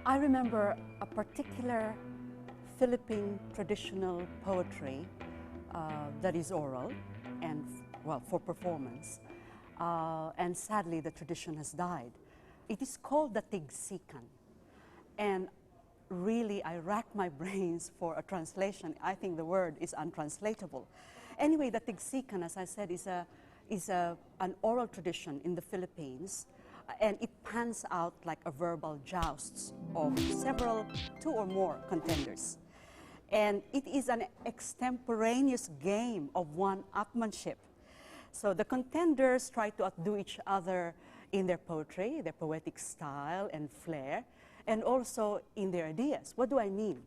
I remember a particular Philippine traditional poetry that is oral and, well, for performance. And sadly, the tradition has died. It is called the Tigsikan. And really, I racked my brains for a translation. I think the word is untranslatable. Anyway, the Tigsikan, as I said, is an oral tradition in the Philippines. And it pans out like a verbal jousts of several, two or more contenders. And it is an extemporaneous game of one-upmanship. So the contenders try to outdo each other in their poetry, their poetic style and flair, and also in their ideas. What do I mean?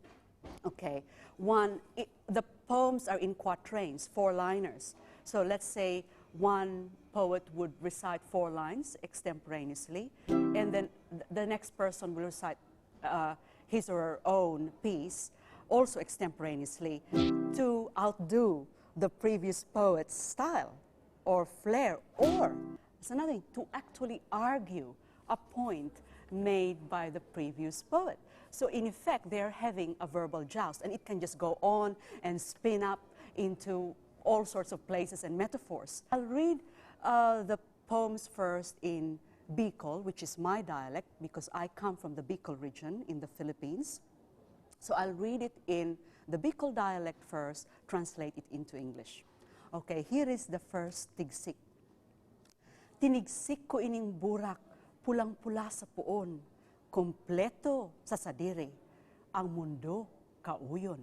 Okay, the poems are in quatrains, four-liners. So let's say one poet would recite 4 lines extemporaneously, and then the next person will recite his or her own piece, also extemporaneously, to outdo the previous poet's style or flair, or, it's another thing, to actually argue a point made by the previous poet. So in effect, they're having a verbal joust, and it can just go on and spin up into all sorts of places and metaphors. I'll read the poems first in Bicol, which is my dialect, because I come from the Bicol region in the Philippines. So I'll read it in the Bicol dialect first, translate it into English. Okay, here is the first tigsik. Tinigsik ko ining burak, pulang-pula sa puon, kompleto sa sadiri, ang mundo kauyon.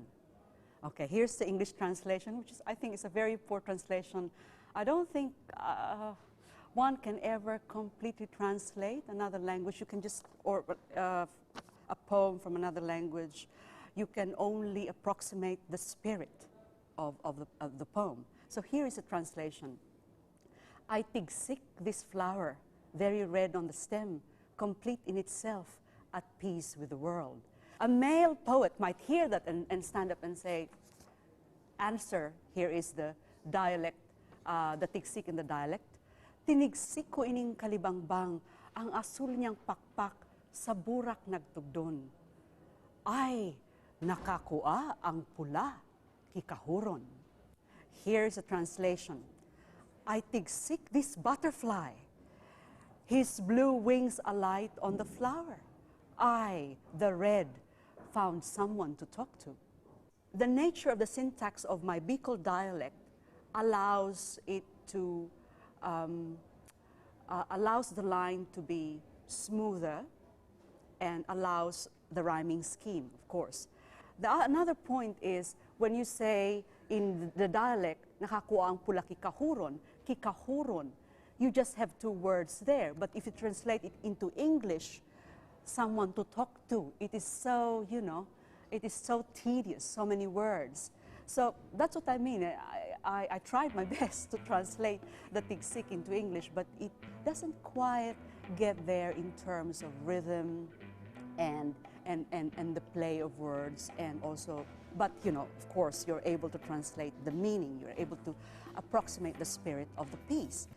Okay, here's the English translation, which I think is a very poor translation. I don't think one can ever completely translate another language. You can just, or a poem from another language, you can only approximate the spirit of the poem. So here is a translation. I tigsik this flower, very red on the stem, complete in itself, at peace with the world. A male poet might hear that and stand up and say, answer, here is the dialect, the tigsik in the dialect. Tinigsik ko ining kalibangbang, ang asul niyang pakpak, sa burak nagtugdon. Ay, nakakua ang pula, kikahuron. Here's a translation. I tigsik this butterfly, his blue wings alight on the flower. I, the red, found someone to talk to. The nature of the syntax of my Bicol dialect allows it to, allows the line to be smoother and allows the rhyming scheme, of course. Another point is when you say in the dialect, nakakuha ang pula kikahuron, kikahuron, you just have 2 words there. But if you translate it into English, someone to talk to, it is so, you know, it is so tedious, so many words. So that's what I mean. I tried my best to translate the tigsik into English, but it doesn't quite get there in terms of rhythm and the play of words, and also, but you know, of course, you're able to translate the meaning, you're able to approximate the spirit of the piece.